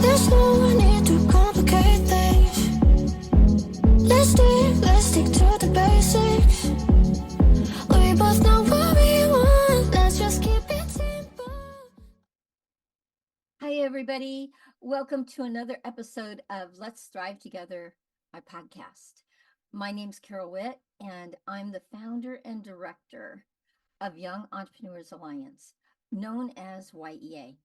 There's no need to complicate things. Let's stick to the basics. We both know what we want. Let's just keep it simple. Hi, everybody. Welcome to another episode of Let's Thrive Together, my podcast. My name's Carol Witt, and I'm the founder and director of Young Entrepreneurs Alliance, known as Y.E.A.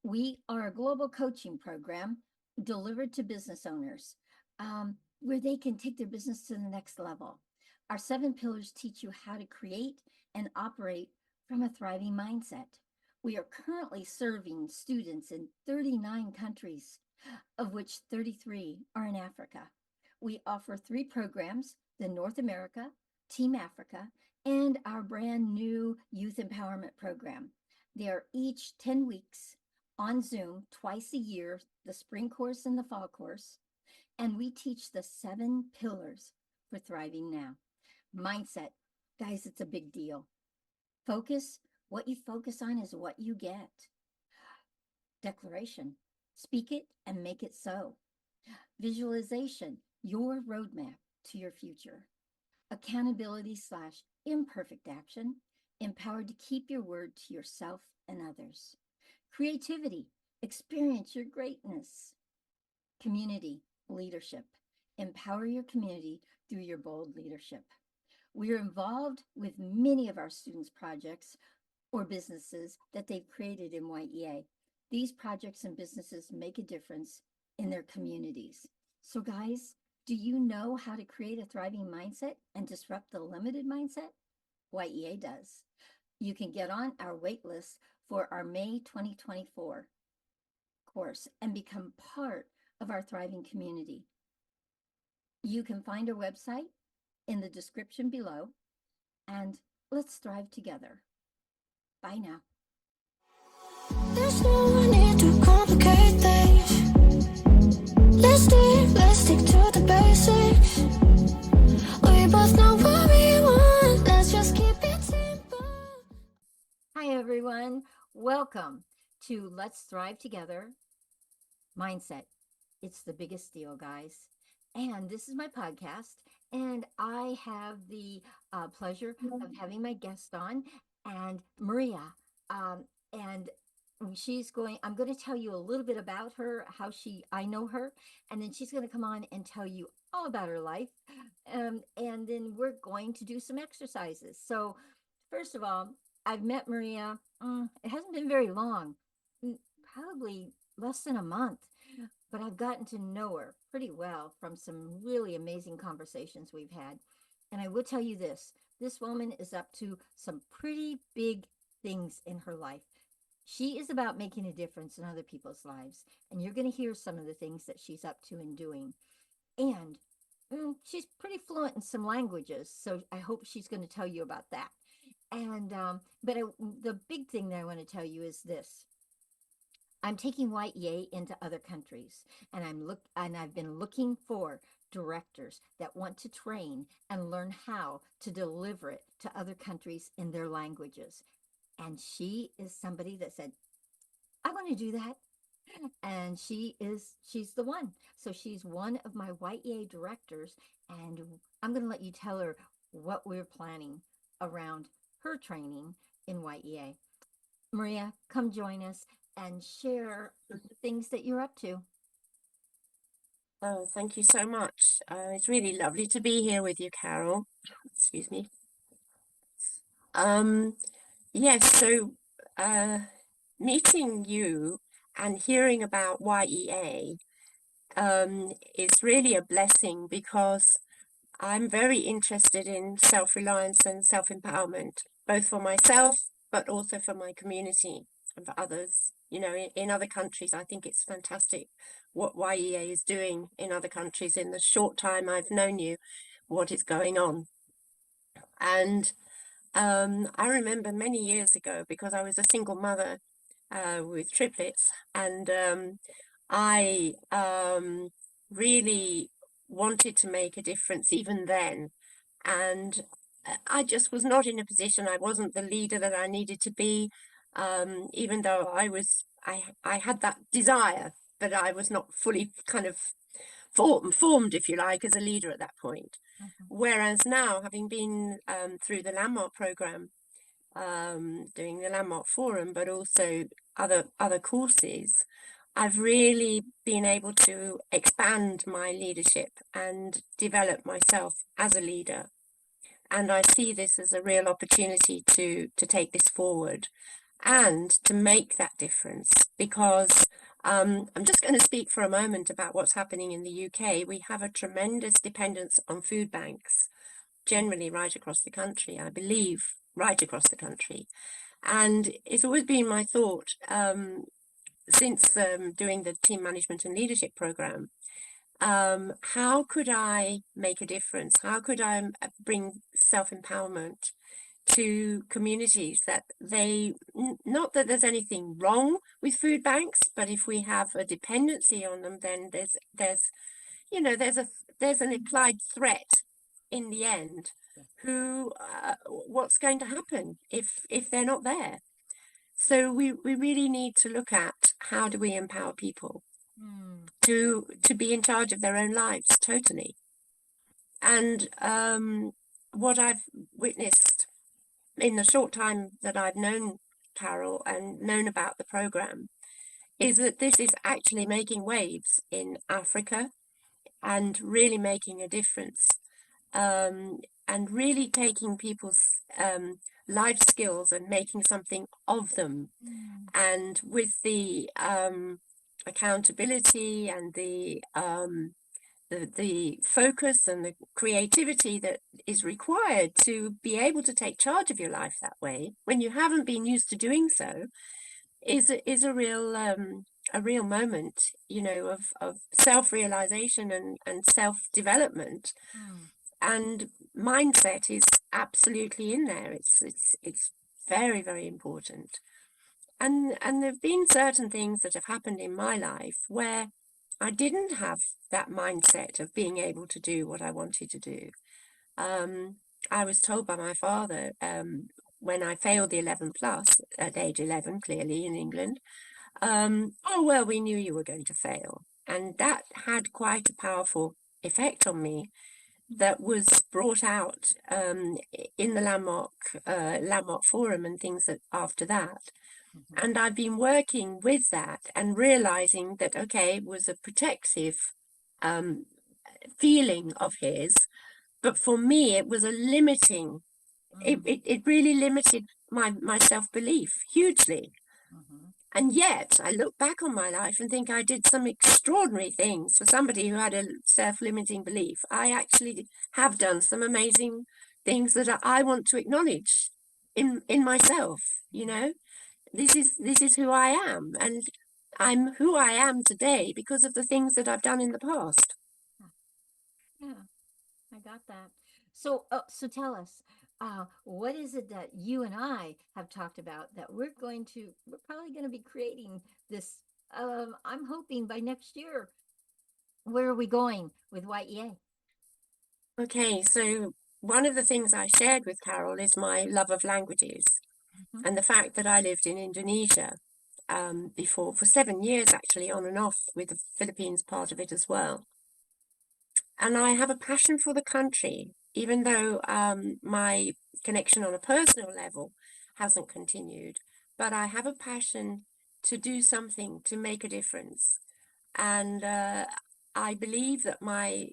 We are a global coaching program delivered to business owners where they can take their business to the next level. Our 7 pillars teach you how to create and operate from a thriving mindset. We are currently serving students in 39 countries, of which 33 are in Africa. We offer 3 programs, the North America, Team Africa, and our brand new Youth Empowerment Program. They are each 10 weeks on Zoom twice a year, the spring course and the fall course. And we teach the 7 pillars for thriving now. Mindset, guys, it's a big deal. Focus, what you focus on is what you get. Declaration, speak it and make it so. Visualization, your roadmap to your future. Accountability/imperfect action, empowered to keep your word to yourself and others. Creativity, experience your greatness. Community, leadership, empower your community through your bold leadership. We are involved with many of our students' projects or businesses that they've created in Y.E.A. These projects and businesses make a difference in their communities. So, guys, do you know how to create a thriving mindset and disrupt the limited mindset? Y.E.A. does. You can get on our wait list for our May 2024 course and become part of our thriving community. You can find our website in the description below, and let's thrive together. Bye now. There's no need to complicate things. Let's stick to the basics. We both know what we want. Let's just keep it simple. Hi, everyone. Welcome to Let's Thrive Together Mindset. It's the biggest deal, guys. And this is my podcast, and I have the pleasure of having my guest on, and Marijah. And I'm going to tell you a little bit about her, I know her, and then she's going to come on and tell you all about her life. And then we're going to do some exercises. So, first of all, I've met Marijah. It hasn't been very long, probably less than a month, but I've gotten to know her pretty well from some really amazing conversations we've had. And I will tell you this woman is up to some pretty big things in her life. She is about making a difference in other people's lives. And you're going to hear some of the things that she's up to and doing. And she's pretty fluent in some languages. So I hope she's going to tell you about that. And, the big thing that I want to tell you is this. I'm taking Y.E.A. into other countries, and I've been looking for directors that want to train and learn how to deliver it to other countries in their languages. And she is somebody that said, I want to do that. And she's the one. So she's one of my Y.E.A. directors, and I'm going to let you tell her what we're planning around her training in Y.E.A. Marijah, come join us and share the things that you're up to. Oh, thank you so much. It's really lovely to be here with you, Carol. Excuse me. Yes, so meeting you and hearing about Y.E.A. is really a blessing because I'm very interested in self-reliance and self-empowerment, both for myself, but also for my community and for others. You know, in other countries, I think it's fantastic what Y.E.A. is doing in other countries in the short time I've known you, what is going on. And I remember many years ago, because I was a single mother with triplets, and I really wanted to make a difference even then. And I just was not in a position, I wasn't the leader that I needed to be, even though I had that desire. but I was not fully kind of formed, if you like, as a leader at that point. Mhm. Whereas now, having been through the Landmark program, doing the Landmark Forum, but also other courses, I've really been able to expand my leadership and develop myself as a leader. And I see this as a real opportunity to take this forward and to make that difference, because I'm just going to speak for a moment about what's happening in the UK. We have a tremendous dependence on food banks, generally right across the country, I believe, right across the country. And it's always been my thought, since doing the team management and leadership program, how could I make a difference? How could I bring self-empowerment to communities that not that there's anything wrong with food banks, but if we have a dependency on them, then there's you know there's an implied threat in the end. Yeah. Who what's going to happen if they're not there? So we really need to look at how do we empower people Mm. to be in charge of their own lives totally. And what I've witnessed in the short time that I've known Carol and known about the program is that this is actually making waves in Africa and really making a difference, and really taking people's life skills and making something of them. Mm. And with the accountability and the focus and the creativity that is required to be able to take charge of your life that way when you haven't been used to doing so is a real moment, of self-realization and self-development. Mm. And mindset is absolutely in there. It's very, very important. And there've been certain things that have happened in my life where I didn't have that mindset of being able to do what I wanted to do. Um, I was told by my father, when I failed the 11 plus at age 11, clearly in England, oh, well, we knew you were going to fail. And that had quite a powerful effect on me that was brought out in the Landmark Forum and things that after that. Mhm. And I've been working with that and realizing that, okay, it was a protective um, feeling of his, but for me, it was a limiting, it, Mm. it, it really limited my self-belief hugely. Mhm. And yet I look back on my life and think I did some extraordinary things for somebody who had a self-limiting belief. I actually have done some amazing things that I want to acknowledge in myself, you Mhm. know. This is who I am, and I'm who I am today because of the things that I've done in the past. Yeah. Yeah. I got that. So tell us, what is it that you and I have talked about that we're probably going to be creating this, I'm hoping by next year. Where are we going with Y.E.A? Okay, so one of the things I shared with Carol is my love of languages Mhm. and the fact that I lived in Indonesia before for 7 years, actually, on and off, with the Philippines part of it as well. And I have a passion for the country, even though my connection on a personal level hasn't continued. But I have a passion to do something to make a difference. And I believe that my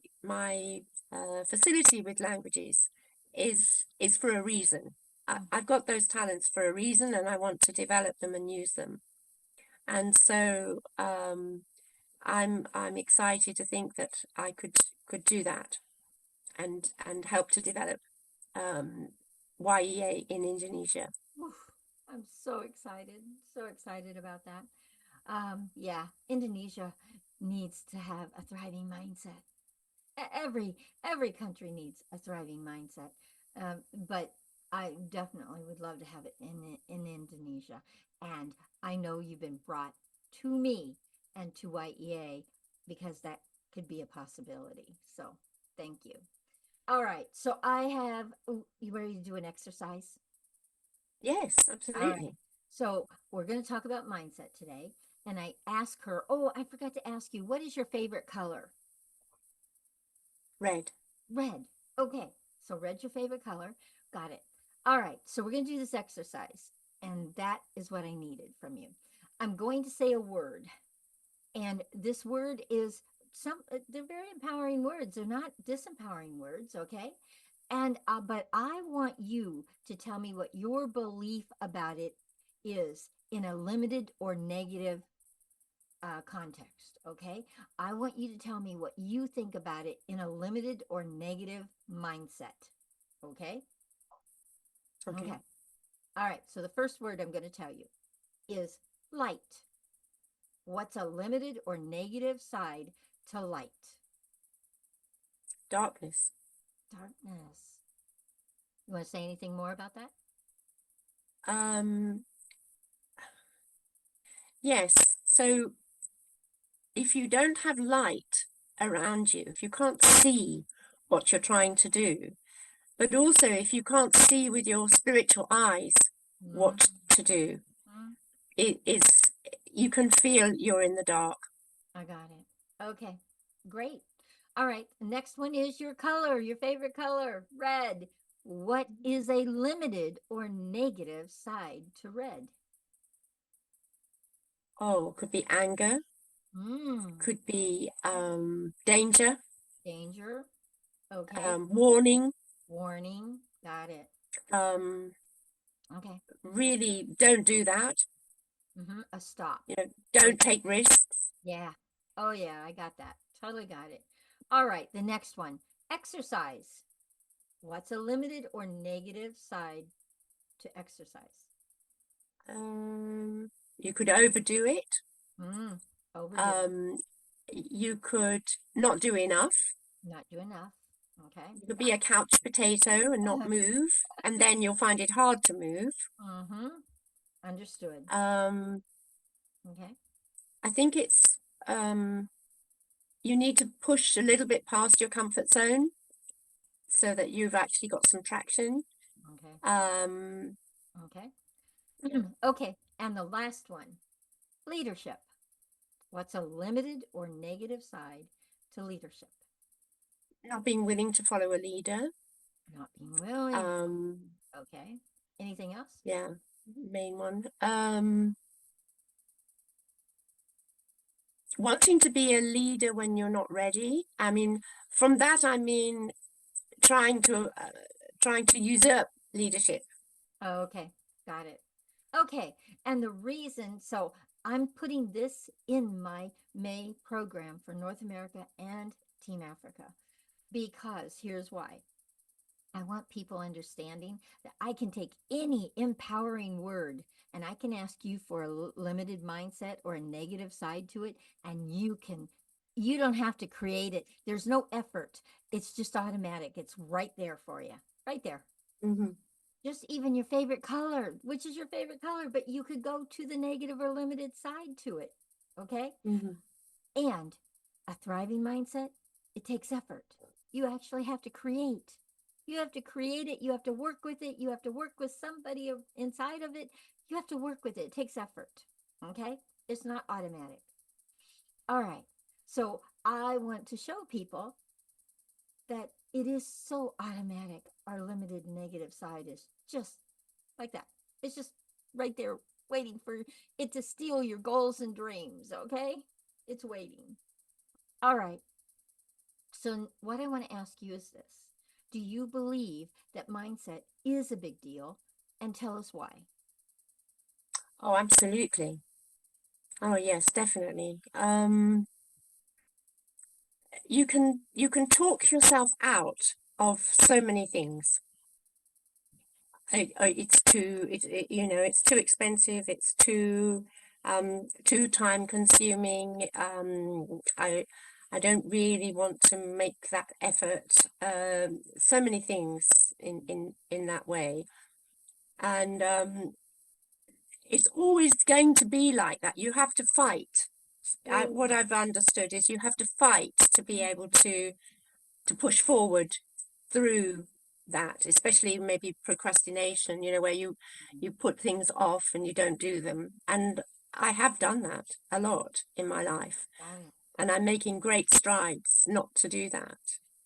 facility with languages is for a reason. Mm. I've got those talents for a reason, and I want to develop them and use them. And so I'm excited to think that I could do that and help to develop um, Y.E.A in Indonesia. Oof, I'm so excited about that. Yeah, Indonesia needs to have a thriving mindset. Every country needs a thriving mindset, but I definitely would love to have it in Indonesia. And I know you've been brought to me and to Y.E.A because that could be a possibility. So thank you. All right. So I have. Ooh, you ready to do an exercise? Yes, All right. absolutely. So we're going to talk about mindset today. and I ask her, oh, I forgot to ask you, what is your favorite color? Red. Red. Okay. So red's your favorite color. Got it. All right. So we're going to do this exercise. And that is what I needed from you. I'm going to say a word. And this word is they're very empowering words. They're not disempowering words. Okay. And, but I want you to tell me what your belief about it is in a limited or negative context. Okay. I want you to tell me what you think about it in a limited or negative mindset. Okay. Okay. Okay. All right. So the first word I'm going to tell you is light. What's a limited or negative side to light? Darkness. Darkness. You want to say anything more about that? Um, yes. So if you don't have light around you, if you can't see what you're trying to do, but also if you can't see with your spiritual eyes Mm-hmm. what to do, it is, you can feel you're in the dark. I got it. Okay. Great. All right. The next one is your color, your favorite color, red. What is a limited or negative side to red? Oh, could be anger, Mm, could be danger, danger. Okay. warning, Warning. Got it. um, Okay. really don't do that. A stop. You know, Okay. don't take risks. Yeah. Oh, yeah. I got that. Totally got it. All right. The next one, exercise. What's a limited or negative side to exercise? You could overdo it. Mm, overdo. Um, you could not do enough. Not do enough. Okay. You could be a couch potato and not move, and then you'll find it hard to move. Mm-hmm. Understood. Um, Okay. I think it's you need to push a little bit past your comfort zone so that you've actually got some traction. Okay. Um, Okay. yeah, Okay. And the last one, leadership. What's a limited or negative side to leadership? not being willing to follow a leader. Not being willing. Um, Okay. Anything else? yeah, main one. Wanting to be a leader when you're not ready. I mean, from that I mean trying to usurp leadership. Oh, okay. Got it. Okay. And the reason, so I'm putting this in my May program for North America and Team Africa because here's why. I want people understanding that I can take any empowering word and I can ask you for a limited mindset or a negative side to it, and you don't have to create it. There's no effort. It's just automatic. It's right there for you, right there. Hmm. Just even your favorite color, which is your favorite color, but you could go to the negative or limited side to it. Okay. Hmm. And a thriving mindset, it takes effort. You actually have to create. You have to create it. You have to work with it. You have to work with somebody inside of it. You have to work with it. It takes effort. Okay. It's not automatic. All right. So I want to show people that it is so automatic. Our limited negative side is just like that. It's just right there waiting for it to steal your goals and dreams. Okay. It's waiting. All right. So, what I want to ask you is this: do you believe that mindset is a big deal? And tell us why. Oh, absolutely. Oh, yes, definitely. You can talk yourself out of so many things. It's too it's too expensive. It's too time consuming. I don't really want to make that effort. So many things in that way, and it's always going to be like that. You have to fight. What Mm. I've understood is you have to fight to be able to push forward through that, especially maybe procrastination, where you put things off and you don't do them. And I have done that a lot in my life, Got it. and I'm making great strides not to do that.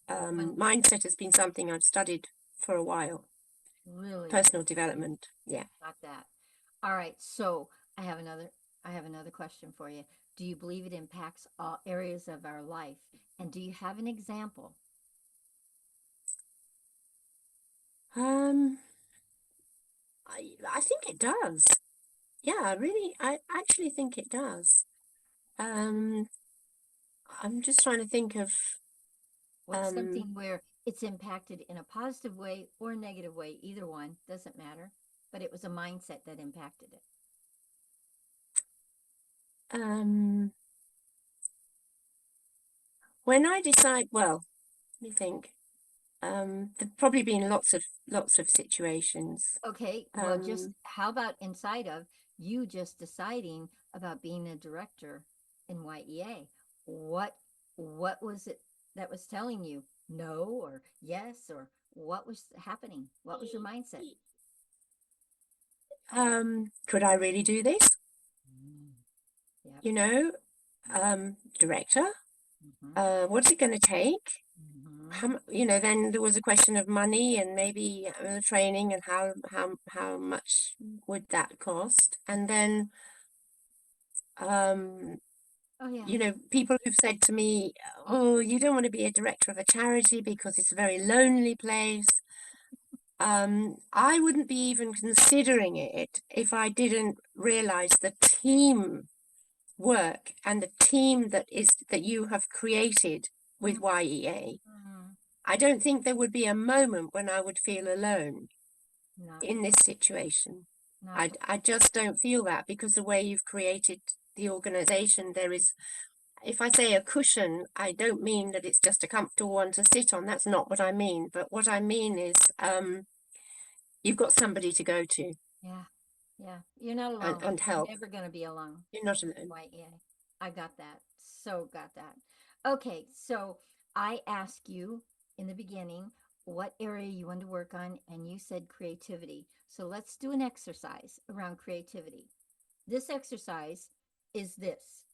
One, Mindset has been something I've studied for a while. really Personal development, yeah. got that. All right. So I have another question for you. Do you believe it impacts all areas of our life? And do you have an example? Um, I think it does. Yeah, I actually think it does. Um, I'm just trying to think of, What's um, something where it's impacted in a positive way or a negative way? Either one doesn't matter, but it was a mindset that impacted it. um, when I decide, well, let me think. There've probably been lots of situations. Okay, well, just Um, how about inside of you just deciding about being a director in Y.E.A? What what was it that was telling you no or yes, or what was happening? What was your mindset? could I really do this? Mm, yep. You know, director, Mm-hmm. what's it going to take? Mm-hmm. Then there was a question of money and maybe training and how much would that cost? And then, um, Oh yeah. people who've said to me, "Oh, you don't want to be a director of a charity because it's a very lonely place." I wouldn't be even considering it if I didn't realize the team work and the team that you have created with Y.E.A. Mm-hmm. I don't think there would be a moment when I would feel alone Not in this situation. not I just don't feel that because the way you've created the organization, there is, if I say a cushion, I don't mean that it's just a comfortable one to sit on. That's not what I mean. But what I mean is, you've got somebody to go to yeah. Yeah. You're not and, alone. and You're help. never gonna be alone. You're not alone. Y.E.A. I got that. So got that. Okay, so I asked you in the beginning what area you wanted to work on, and you said creativity. So let's do an exercise around creativity. This exercise is this.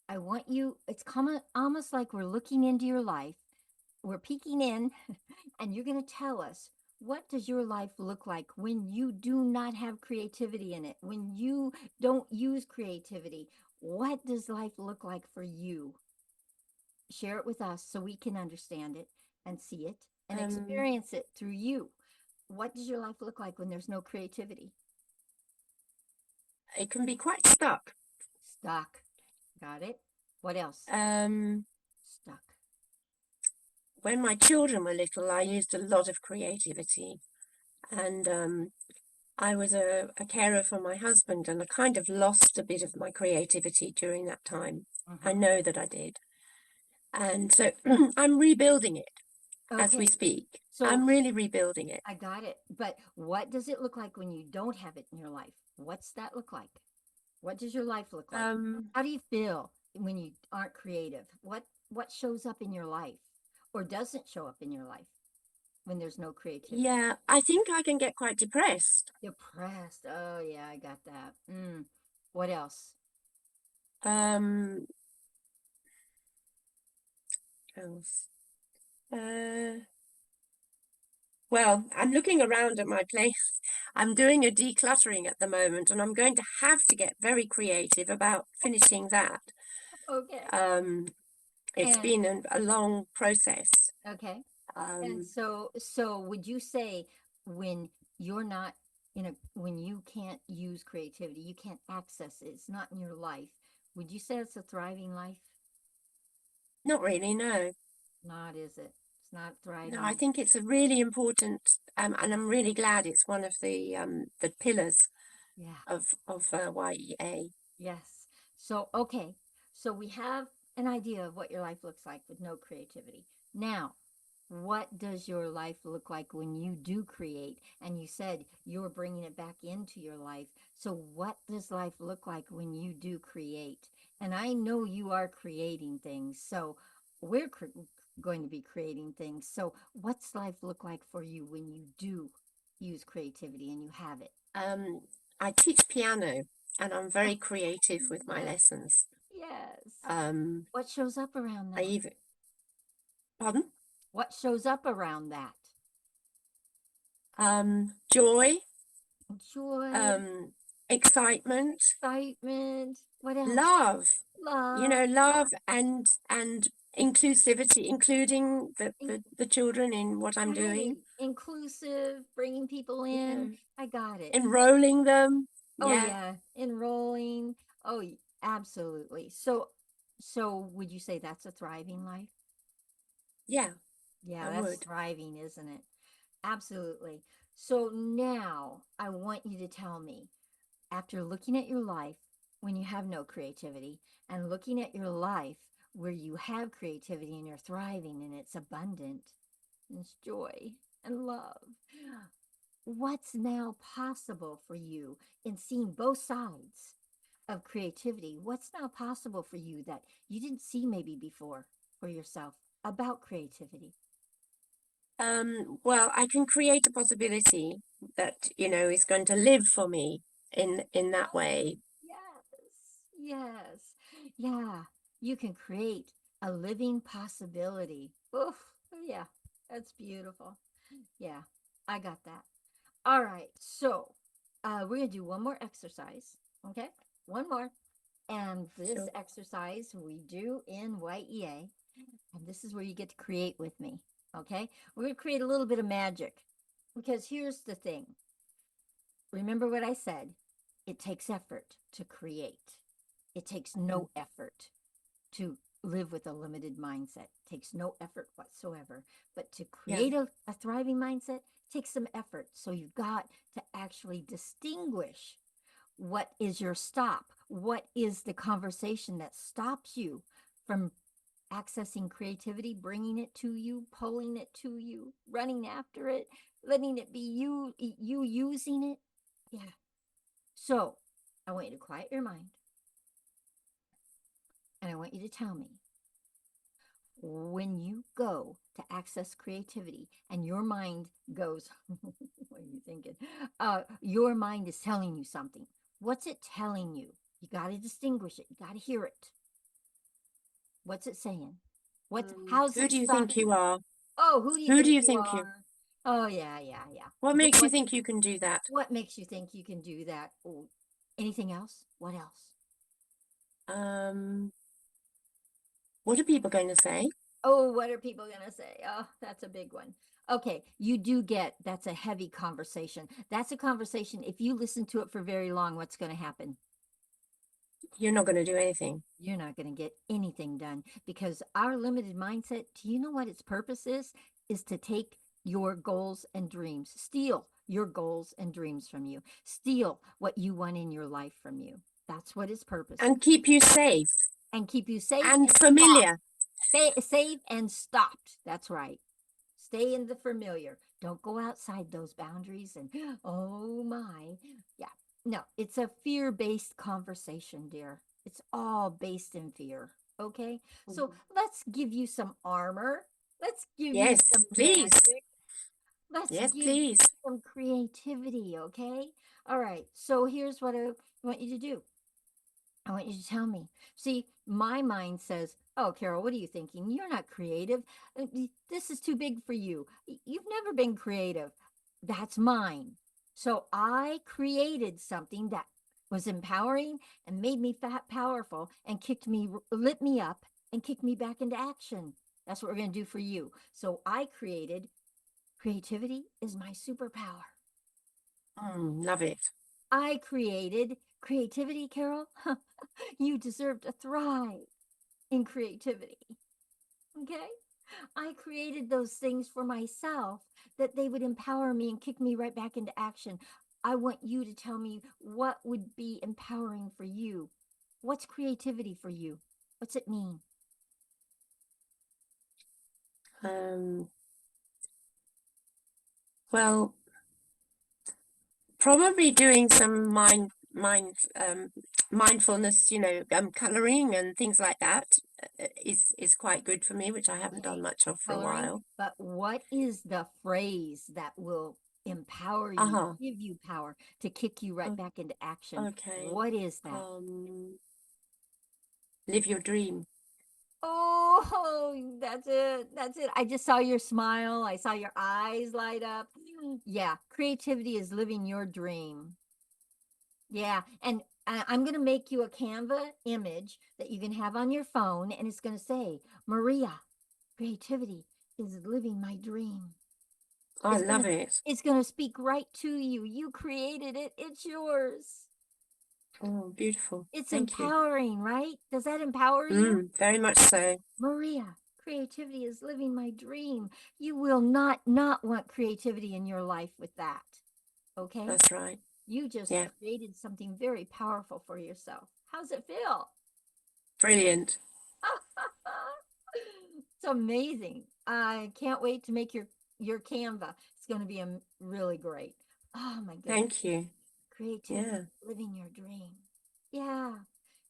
I want you, it's common, almost like we're looking into your life. We're peeking in, and you're going to tell us, what does your life look like when you do not have creativity in it? When you don't use creativity, what does life look like for you? Share it with us so we can understand it and see it and Um, experience it through you. What does your life look like when there's no creativity? it can be quite stuck. Stuck. Got it? What else? Um, Stuck. when my children were little, I used a lot of creativity, and I was a carer for my husband, and I kind of lost a bit of my creativity during that time. I Hmm. know that I did. And so I'm rebuilding it as we Okay. speak. So I'm really rebuilding it. I got it. But what does it look like when you don't have it in your life? What's that look like? What does your life look like? Um, How do you feel when you aren't creative? What shows up in your life or doesn't show up in your life when there's no creativity? yeah, I think I can get quite depressed. Depressed. Oh yeah, I got that. What else? Um, what else? Uh, well, I'm looking around at my place. I'm doing a decluttering at the moment, and I'm going to have to get very creative about finishing that. Okay. Um, it's And been a long process. okay. And Um, so would you say when you're not when you can't use creativity, you can't access it, it's not in your life, would you say it's a thriving life? not really, no. Not, is it? It's not No, I thriving. think it's a really important, and I'm really glad it's one of the pillars Yeah. of Y.E.A. Yes. So, okay. So we have an idea of what your life looks like with no creativity. Now, what does your life look like when you do create? And you said you're bringing it back into your life. So, what does life look like when you do create? And I know you are creating things. So, we're going to be creating things. So, what's life look like for you when you do use creativity and you have it? I teach piano, and I'm very creative with my lessons. Yes. Um, What shows up around I that? even, pardon? What shows up around that? Joy, Joy, um, excitement, excitement. What else? love, Love. love and inclusivity, including In- the children in what I'm Right. doing. Inclusive, bringing people in. Yeah. I got it. Enrolling them. Oh Yeah. yeah, enrolling. Oh, absolutely. So would you say that's a thriving life? Yeah, Yeah, I that's would. thriving, isn't it? Absolutely. So now I want you to tell me, after looking at your life when you have no creativity and looking at your life where you have creativity and you're thriving and it's abundant and it's joy and love, what's now possible for you in seeing both sides of creativity? What's now possible for you that you didn't see maybe before for yourself about creativity? Well, I can create a possibility that, is going to live for me in that way. Yes, yes, yeah. You can create a living possibility. Oof, yeah, that's beautiful. Yeah, I got that. All right, so we're gonna do one more exercise. Okay, one more. And this Sure. exercise we do in Y.E.A. And this is where you get to create with me. Okay, we're gonna create a little bit of magic because here's the thing. Remember what I said? It takes effort to create. It takes Mm, no effort to live with a limited mindset. It takes no effort whatsoever. But to yeah. create a thriving mindset takes some effort. So you've got to actually distinguish what is your stop. What is the conversation that stops you from accessing creativity, bringing it to you, pulling it to you, running after it, letting it be you using it? Yeah. So I want you to quiet your mind and I want you to tell me when you go to access creativity and your mind goes, what are you thinking? Your mind is telling you something. What's it telling you? You got to distinguish it. You got to hear it. What's it saying? How's Who it do you think stopping? you are? Oh, who do you Who do think you you think you? are? Oh, yeah, yeah, yeah. What What, makes you what, think you can do that? what makes you think you can do that? Oh, anything else? What else? Um, what are people going to say? Oh, what are people going to say? Oh, that's a big one. Okay, you do get that's a heavy conversation. That's a conversation. If you listen to it for very long, what's going to happen? You're not going to do anything. You're not going to get anything done because our limited mindset, do you know what its purpose is? Is to take your goals and dreams, steal your goals and dreams from you, steal what you want in your life from you. That's what its purpose And keep you safe and keep you safe and and stopped. familiar. Safe and stopped. That's right. Stay in the familiar. Don't go outside those boundaries and oh my. Yeah. No, it's a fear-based conversation, dear. It's all based in fear. Okay? So Mhm. let's give you some armor. Let's give you some Yes, please. magic. Let's Yes, give you please. some creativity, okay? All right. So here's what I want you to do. I want you to tell me. See, my mind says, "Oh, Carol, what are you thinking? You're not creative. This is too big for you. You've never been creative." That's mine. So I created something that was empowering and made me fat powerful and lit me up and kicked me back into action. That's what we're going to do for you. So I created creativity is my superpower. Love it. I created creativity, Carol. You deserve to thrive in creativity. Okay. I created those things for myself that they would empower me and kick me right back into action. I want you to tell me what would be empowering for you. What's creativity for you? What's it mean? Um, well, probably doing some mindfulness, coloring and things like that is quite good for me, which I haven't done Okay. much of for a Coloring. while. But what is the phrase that will empower you, Uh-huh. give you power to kick you right o- back into action. Okay. What is that? Live your dream. Oh, that's it. That's it. I just saw your smile. I saw your eyes light up. Yeah, creativity is living your dream. Yeah, and I'm going to make you a Canva image that you can have on your phone, and it's going to say, Maria, creativity is living my dream. I It's going love to it. it's going to speak right to you. You created it. It's yours. Oh, beautiful. It's Thank you. empowering, right? Does that empower you? Very much so. Maria, creativity is living my dream. You will not want creativity in your life with that. Okay? That's right. You just Yeah. created something very powerful for yourself. How's it feel? Brilliant. It's amazing. I can't wait to make your Canva. It's going to be really great. Oh my goodness. Thank you. Creativity, Yeah. living your dream. Yeah,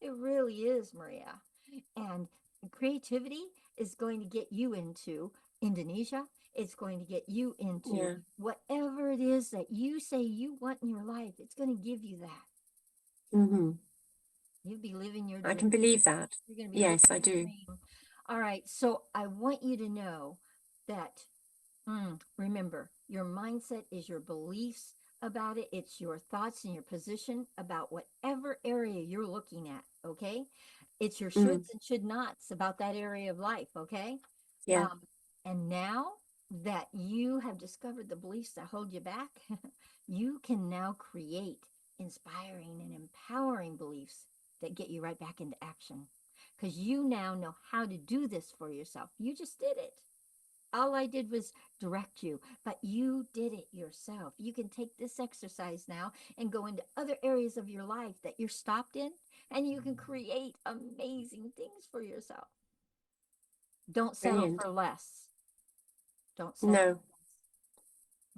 it really is, Maria. And creativity is going to get you into Indonesia. It's going to get you into Yeah. whatever it is that you say you want in your life. It's going to give you that. hmm You'll be living your I dream. can believe that. You're going to be Yes, living I your do. dream. All right. So I want you to know that, remember, your mindset is your beliefs about it, it's your thoughts and your position about whatever area you're looking at. Okay. It's your Mm, shoulds and should nots about that area of life. Okay. yeah. Um, and now that you have discovered the beliefs that hold you back, you can now create inspiring and empowering beliefs that get you right back into action because you now know how to do this for yourself. You just did it. All I did was direct you, but you did it yourself. You can take this exercise now and go into other areas of your life that you're stopped in, and you can create amazing things for yourself. Don't settle Brilliant. for less. Don't settle No. for less.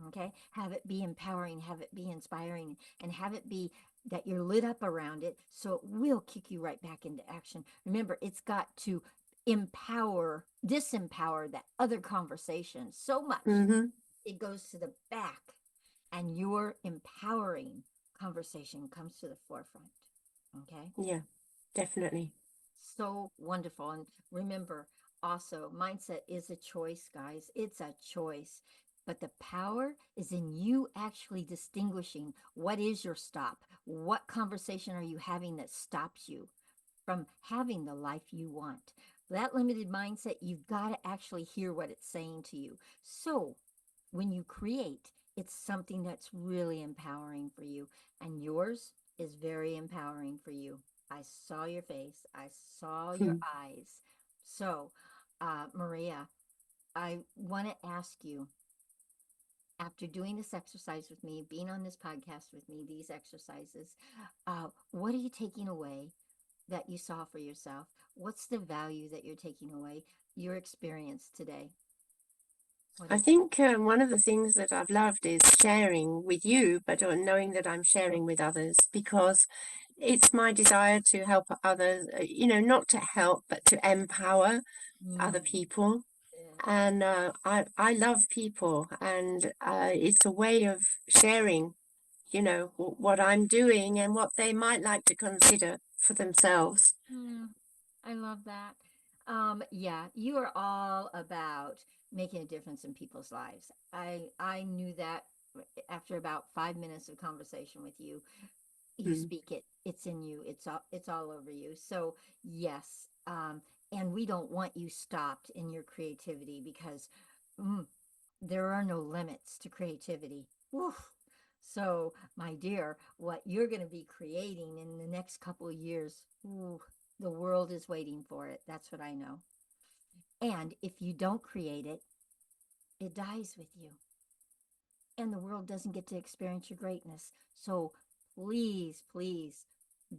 Okay. Have it be empowering, have it be inspiring, and have it be that you're lit up around it so it will kick you right back into action. Remember, it's got to disempower that other conversation so much hmm it goes to the back and your empowering conversation comes to the forefront. Okay. Yeah, definitely. So wonderful. And remember, also, mindset is a choice, guys. It's a choice. But the power is in you actually distinguishing what is your stop. What conversation are you having that stops you from having the life you want? That limited mindset, you've got to actually hear what it's saying to you. So when you create, it's something that's really empowering for you. And yours is very empowering for you. I saw your face, I saw your eyes. So, Maria, I want to ask you, after doing this exercise with me, being on this podcast with me, these exercises, what are you taking away that you saw for yourself? What's the value that you're taking away? Your experience today. What I is it? think one of the things that I've loved is sharing with you, but knowing that I'm sharing with others because it's my desire to help others, not to help, but to empower other Mm, people. yeah. And I love people, and it's a way of sharing, what I'm doing and what they might like to consider for themselves. Mm, I love that. Yeah, you are all about making a difference in people's lives. I knew that after about 5 minutes of conversation with you. You Mm, speak it. It's in you. It's all over you. So yes, and we don't want you stopped in your creativity because mm, there are no limits to creativity. Oof. So, my dear, what you're going to be creating in the next couple of years, ooh, the world is waiting for it. That's what I know. And if you don't create it, it dies with you. And the world doesn't get to experience your greatness. So, please, please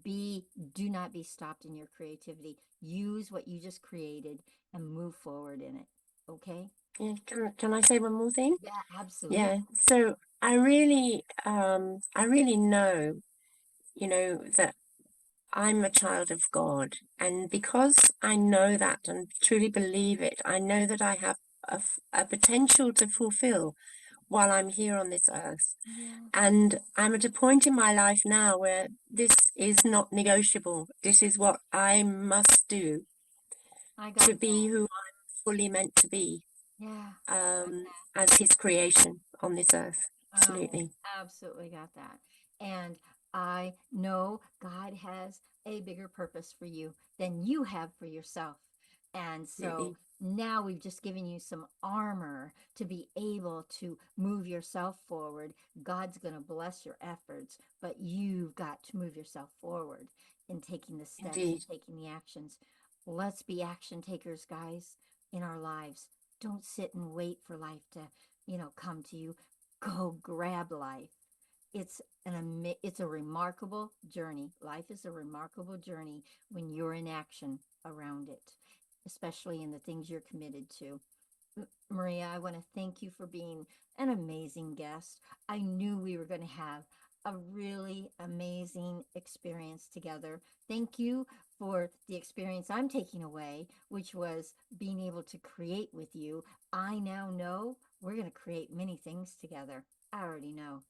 be do not be stopped in your creativity. Use what you just created and move forward in it. Okay? yeah, can I say one more thing? Yeah, absolutely. Yeah. So I really know, that I'm a child of God. And because I know that and truly believe it, I know that I have a potential to fulfill while I'm here on this earth. Yeah. And I'm at a point in my life now where this is not negotiable. This is what I must do I to got be that. who I'm fully meant to be, Yeah. as his creation on this earth. Oh, Absolutely. absolutely got that. And I know God has a bigger purpose for you than you have for yourself. And so Absolutely. now we've just given you some armor to be able to move yourself forward. God's going to bless your efforts, but you've got to move yourself forward in taking the steps and Indeed. taking the actions. Let's be action takers, guys, in our lives. Don't sit and wait for life to, come to you. Go grab life. It's a remarkable journey. Life is a remarkable journey when you're in action around it, especially in the things you're committed to. Maria, I want to thank you for being an amazing guest. I knew we were going to have a really amazing experience together. Thank you for the experience I'm taking away, which was being able to create with you. I now know we're going to create many things together. I already know.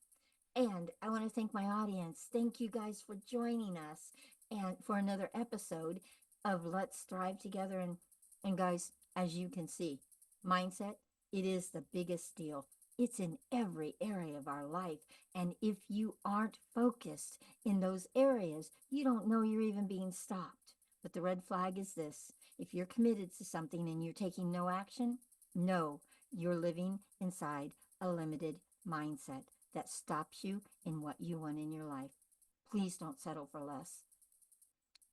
And I want to thank my audience. Thank you guys for joining us and for another episode of Let's Thrive Together. And guys, as you can see, mindset, it is the biggest deal. It's in every area of our life. And if you aren't focused in those areas, you don't know you're even being stopped. But the red flag is this: if you're committed to something and you're taking no action, no, you're living inside a limited mindset that stops you in what you want in your life. Please don't settle for less.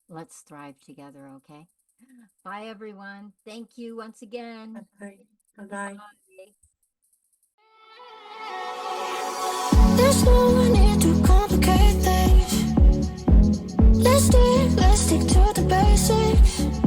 Let's thrive together, okay? Bye, everyone. Thank you once again. Bye. Bye-bye. Bye. There's no need to complicate things. Let's stick to the basics.